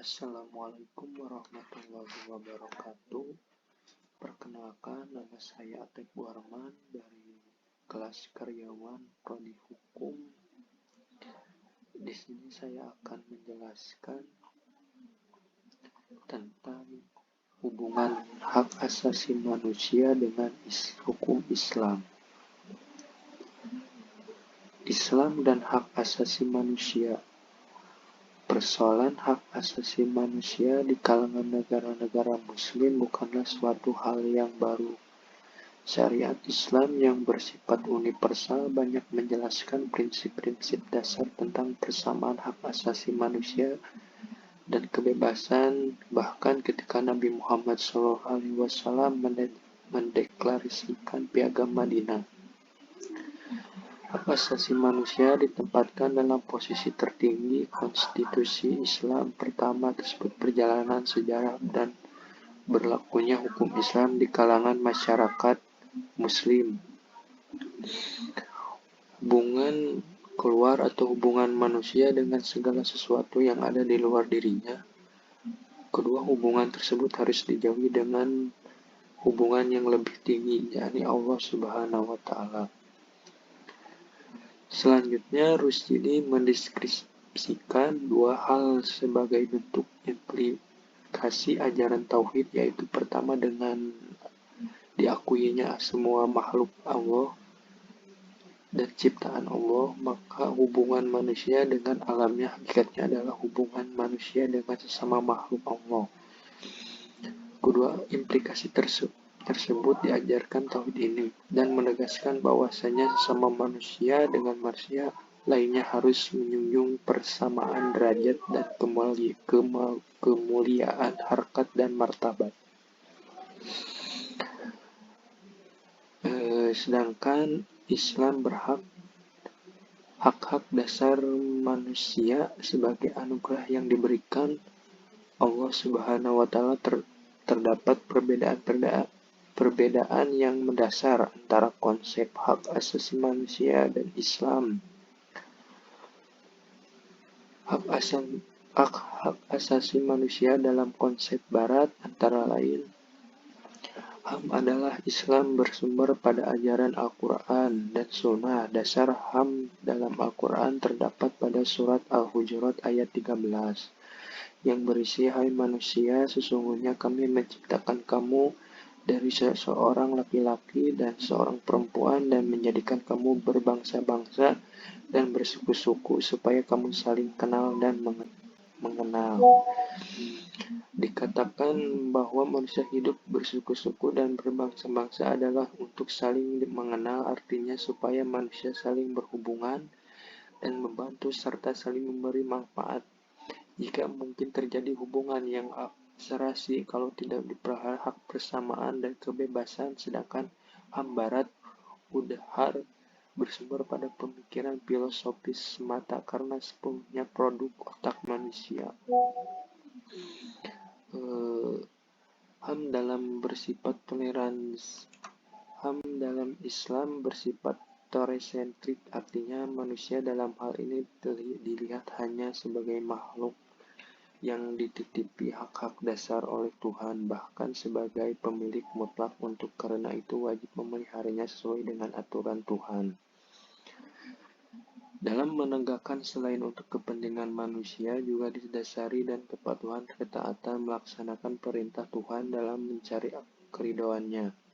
Assalamualaikum warahmatullahi wabarakatuh. Perkenalkan, nama saya Atek Warman dari kelas karyawan Prodi Hukum. Di sini saya akan menjelaskan tentang hubungan hak asasi manusia dengan hukum Islam. Islam dan hak asasi manusia. Persoalan hak asasi manusia di kalangan negara-negara Muslim bukanlah suatu hal yang baru. Syariat Islam yang bersifat universal banyak menjelaskan prinsip-prinsip dasar tentang persamaan hak asasi manusia dan kebebasan, bahkan ketika Nabi Muhammad SAW mendeklarasikan Piagam Madinah. Hak asasi manusia ditempatkan dalam posisi tertinggi konstitusi Islam pertama tersebut perjalanan sejarah dan berlakunya hukum Islam di kalangan masyarakat Muslim. Hubungan keluar atau hubungan manusia dengan segala sesuatu yang ada di luar dirinya. Kedua hubungan tersebut harus dijauhi dengan hubungan yang lebih tinggi, yakni Allah Subhanahu wa Ta'ala. Selanjutnya, Rushdie mendeskripsikan dua hal sebagai bentuk implikasi ajaran tauhid, yaitu pertama dengan diakuinya semua makhluk Allah dan ciptaan Allah, maka hubungan manusia dengan alamnya hakikatnya adalah hubungan manusia dengan sesama makhluk Allah. Kedua implikasi tersebut diajarkan tauhid ini dan menegaskan bahwasanya sesama manusia dengan manusia lainnya harus menjunjung persamaan derajat dan kemuliaan harkat dan martabat. Sedangkan Islam hak-hak dasar manusia sebagai anugerah yang diberikan Allah Subhanahu wa Ta'ala terdapat perbedaan yang mendasar antara konsep hak asasi manusia dan Islam. Hak asasi manusia dalam konsep Barat antara lain HAM adalah Islam bersumber pada ajaran Al-Quran dan Sunnah. Dasar HAM dalam Al-Quran terdapat pada surat Al-Hujurat ayat 13 yang berisi, "Hai manusia, sesungguhnya kami menciptakan kamu dari seorang laki-laki dan seorang perempuan dan menjadikan kamu berbangsa-bangsa dan bersuku-suku supaya kamu saling kenal dan mengenal." Dikatakan bahwa manusia hidup bersuku-suku dan berbangsa-bangsa adalah untuk saling mengenal, artinya supaya manusia saling berhubungan dan membantu serta saling memberi manfaat. Jika mungkin terjadi hubungan yang serasi kalau tidak dipelihara hak persamaan dan kebebasan, sedangkan HAM Barat Udhar bersumber pada pemikiran filosofis semata karena sepenuhnya produk otak manusia. HAM dalam bersifat toleransi. HAM dalam Islam bersifat teresentrik, artinya manusia dalam hal ini dilihat hanya sebagai makhluk yang dititipi hak-hak dasar oleh Tuhan, bahkan sebagai pemilik mutlak untuk karena itu wajib memeliharanya sesuai dengan aturan Tuhan. Dalam menegakkan selain untuk kepentingan manusia juga didasari dan kepatuhan ketaatan melaksanakan perintah Tuhan dalam mencari keridhoannya.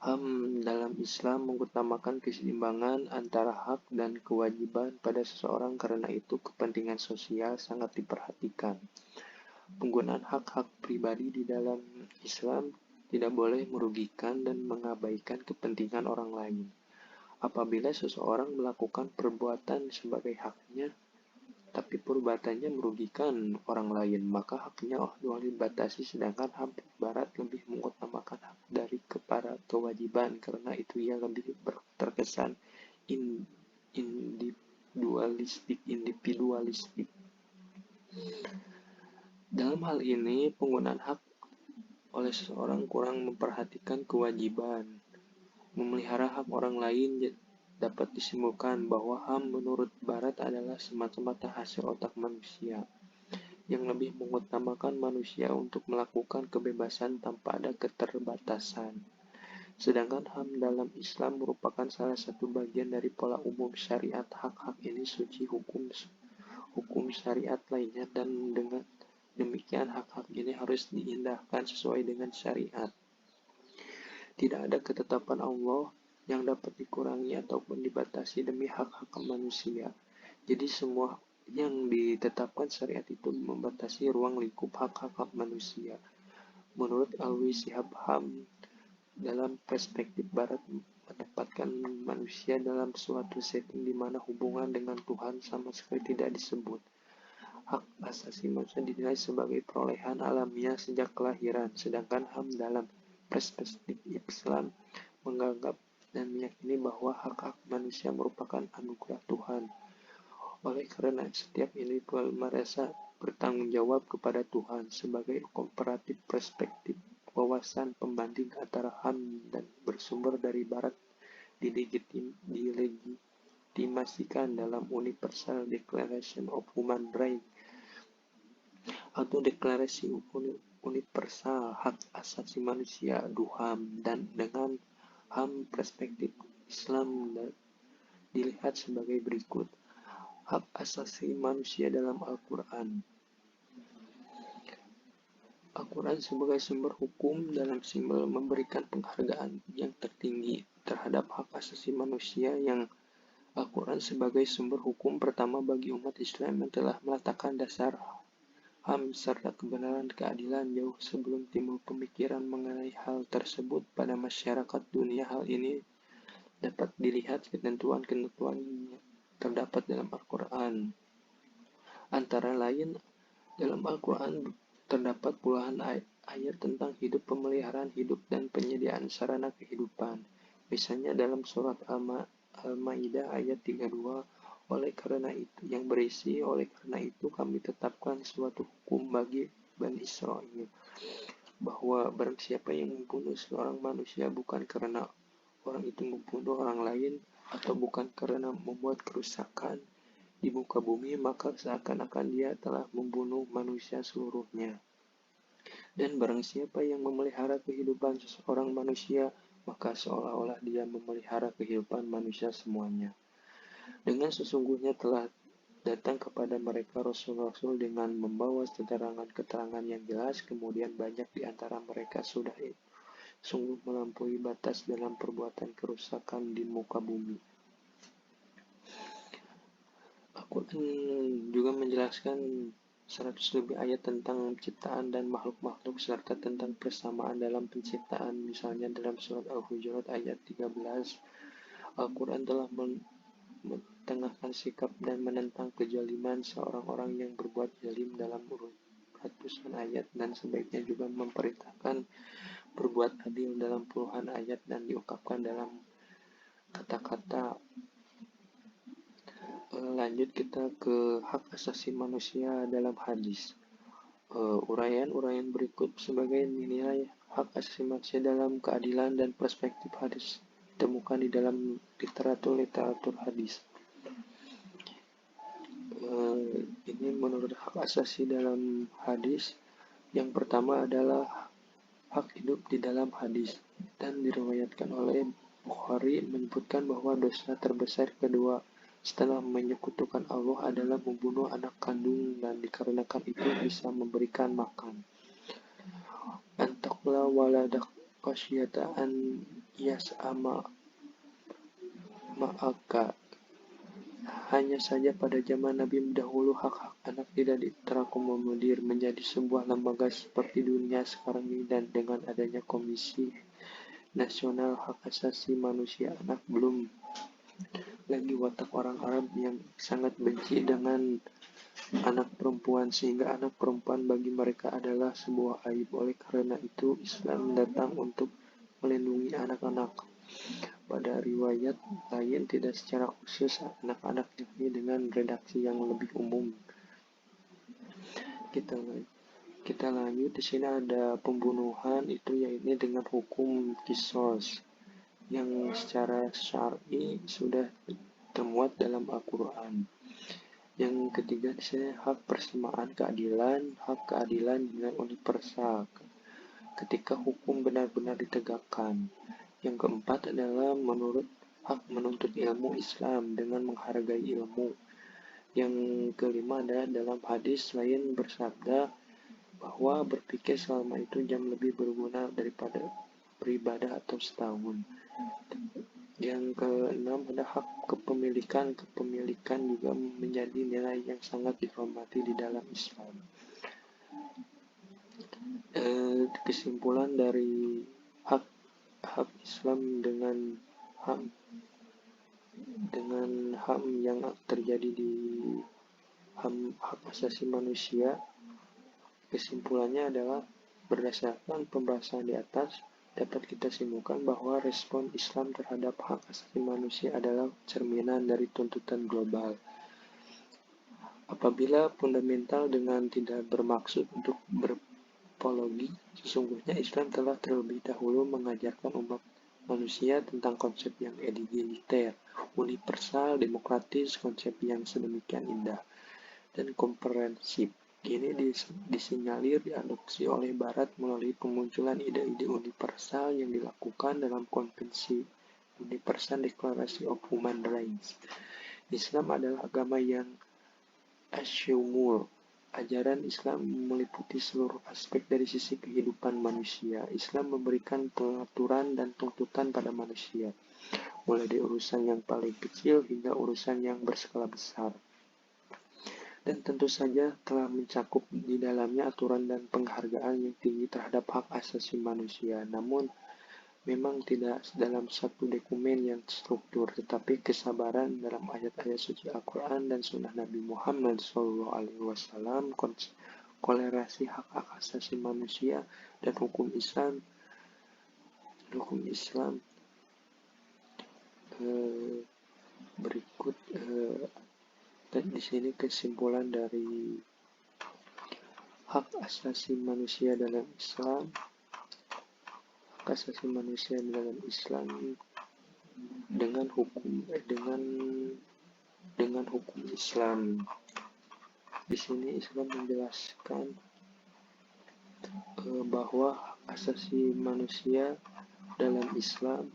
HAM dalam Islam mengutamakan keseimbangan antara hak dan kewajiban pada seseorang, karena itu kepentingan sosial sangat diperhatikan. Penggunaan hak-hak pribadi di dalam Islam tidak boleh merugikan dan mengabaikan kepentingan orang lain. Apabila seseorang melakukan perbuatan sebagai haknya, tapi perbuatannya merugikan orang lain, maka haknya dibatasi, sedangkan HAM Barat lebih mengutamakan hak dari kepada kewajiban, karena itu ia lebih terkesan individualistik. Dalam hal ini, penggunaan hak oleh seseorang kurang memperhatikan kewajiban. Memelihara hak orang lain dapat disimpulkan bahwa HAM menurut Barat adalah semata-mata hasil otak manusia. yang lebih mengutamakan manusia untuk melakukan kebebasan tanpa ada keterbatasan. Sedangkan HAM dalam Islam merupakan salah satu bagian dari pola umum syariat. Hak-hak ini suci hukum syariat lainnya, dan dengan demikian hak-hak ini harus diindahkan sesuai dengan syariat. Tidak ada ketetapan Allah yang dapat dikurangi ataupun dibatasi demi hak-hak manusia. Jadi semua yang ditetapkan syariat itu membatasi ruang lingkup hak-hak manusia. Menurut Alwi Shihab, HAM dalam perspektif Barat menempatkan manusia dalam suatu setting di mana hubungan dengan Tuhan sama sekali tidak disebut. Hak asasi manusia dinilai sebagai perolehan alamiah sejak kelahiran, sedangkan HAM dalam perspektif Islam menganggap dan meyakini bahwa hak-hak manusia merupakan anugerah Tuhan. Oleh karena setiap individu merasa bertanggung jawab kepada Tuhan. Sebagai komparatif perspektif, wawasan pembanding antara HAM dan bersumber dari Barat dilegitimasikan dalam Universal Declaration of Human Rights atau Deklarasi Universal Hak Asasi Manusia (DUHAM), dan dengan HAM perspektif Islam dilihat sebagai berikut. Hak asasi manusia dalam Al-Quran. Al-Quran sebagai sumber hukum dalam simbol memberikan penghargaan yang tertinggi terhadap hak asasi manusia, yang Al-Quran sebagai sumber hukum pertama bagi umat Islam yang telah meletakkan dasar HAM serta kebenaran keadilan jauh sebelum timbul pemikiran mengenai hal tersebut pada masyarakat dunia. Hal ini dapat dilihat ketentuan-ketentuan yang terdapat dalam Al-Quran. Antara lain, dalam Al-Quran terdapat puluhan ayat tentang hidup, pemeliharaan hidup, dan penyediaan sarana kehidupan. Misalnya dalam surat Al-Maidah ayat 32, oleh karena itu kami tetapkan suatu hukum bagi Bani Israel, bahwa barang siapa yang membunuh seorang manusia bukan karena orang itu membunuh orang lain atau bukan karena membuat kerusakan di muka bumi, maka seakan-akan dia telah membunuh manusia seluruhnya. Dan barang siapa yang memelihara kehidupan seseorang manusia, maka seolah-olah dia memelihara kehidupan manusia semuanya. Dengan sesungguhnya telah datang kepada mereka rasul-rasul dengan membawa keterangan yang jelas, kemudian banyak di antara mereka sudah sungguh melampaui batas dalam perbuatan kerusakan di muka bumi. Al-Quran juga menjelaskan 100 lebih ayat tentang penciptaan dan makhluk-makhluk serta tentang persamaan dalam penciptaan. Misalnya dalam surat Al-Hujurat ayat 13, Al-Quran telah menengahkan sikap dan menentang kezaliman seorang-orang yang berbuat zalim dalam ratusan ayat, dan sebaiknya juga memerintahkan berbuat adil dalam puluhan ayat, dan diungkapkan dalam kata-kata. Lanjut kita ke hak asasi manusia dalam hadis. Uraian-uraian berikut sebagai nilai hak asasi manusia dalam keadilan dan perspektif hadis ditemukan di dalam literatur hadis. Ini menurut hak asasi dalam hadis. Yang pertama adalah hak hidup di dalam hadis, dan diriwayatkan oleh Bukhari menyebutkan bahwa dosa terbesar kedua setelah menyekutukan Allah adalah membunuh anak kandung, dan dikarenakan itu bisa memberikan makan. Antakla waladak qasyata an yas'ama ma'aka. Hanya saja pada zaman Nabi dahulu hak-hak anak tidak diterakomodir menjadi sebuah lembaga seperti dunia sekarang ini, dan dengan adanya Komisi Nasional Hak Asasi Manusia Anak, belum lagi watak orang Arab yang sangat benci dengan anak perempuan, sehingga anak perempuan bagi mereka adalah sebuah aib. Oleh karena itu Islam datang untuk melindungi anak-anak. Pada riwayat lain tidak secara khusus anak-anak, yakni dengan redaksi yang lebih umum. Kita lanjut, di sini ada pembunuhan itu yaitu dengan hukum qisas yang secara syar'i sudah termuat dalam Al-Quran, Yang ketiga di sini hak persamaan keadilan, hak keadilan dengan universal ketika hukum benar-benar ditegakkan. Yang keempat adalah menurut hak menuntut ilmu Islam dengan menghargai ilmu. Yang kelima adalah dalam hadis lain bersabda bahwa berpikir selama itu jam lebih berguna daripada beribadah atau setahun. Yang keenam ada hak kepemilikan. Kepemilikan juga menjadi nilai yang sangat dihormati di dalam Islam. Kesimpulan dari hak Islam dengan HAM yang terjadi di hak asasi manusia, kesimpulannya adalah berdasarkan pembahasan di atas dapat kita simpulkan bahwa respon Islam terhadap hak asasi manusia adalah cerminan dari tuntutan global. Apabila fundamental dengan tidak bermaksud untuk berapologi, sesungguhnya Islam telah terlebih dahulu mengajarkan umat manusia tentang konsep yang egaliter, universal, demokratis, konsep yang sedemikian indah dan komprehensif. Kini disinyalir diadopsi oleh Barat melalui pemunculan ide-ide universal yang dilakukan dalam Konvensi Universal Declaration of Human Rights. Islam adalah agama yang asyumul. Ajaran Islam meliputi seluruh aspek dari sisi kehidupan manusia. Islam memberikan pengaturan dan tuntutan pada manusia, mulai dari urusan yang paling kecil hingga urusan yang berskala besar. Dan tentu saja telah mencakup di dalamnya aturan dan penghargaan yang tinggi terhadap hak asasi manusia. Namun, memang tidak dalam satu dokumen yang struktur, tetapi kesabaran dalam ayat-ayat suci Al-Quran dan Sunnah Nabi Muhammad SAW, kolerasi hak asasi manusia dan hukum Islam berikut. Dan di sini kesimpulan dari hak asasi manusia dalam Islam. Hak asasi manusia dalam Islam dengan hukum Islam. Di sini Islam menjelaskan bahwa hak asasi manusia dalam Islam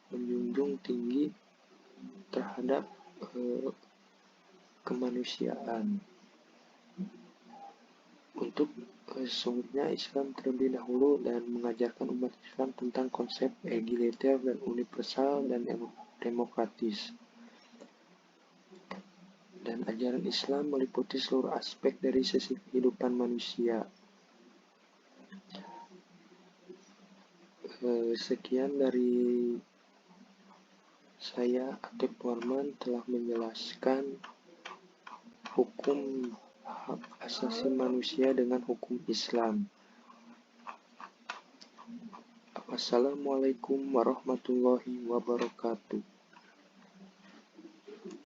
menjunjung tinggi terhadap kemanusiaan. Untuk sesungguhnya Islam terlebih dahulu dan mengajarkan umat Islam tentang konsep egaliter dan universal dan demokratis. Dan ajaran Islam meliputi seluruh aspek dari sisi kehidupan manusia. Sekian dari saya, Atif Warman, telah menjelaskan hukum hak asasi manusia dengan hukum Islam. Wassalamualaikum warahmatullahi wabarakatuh.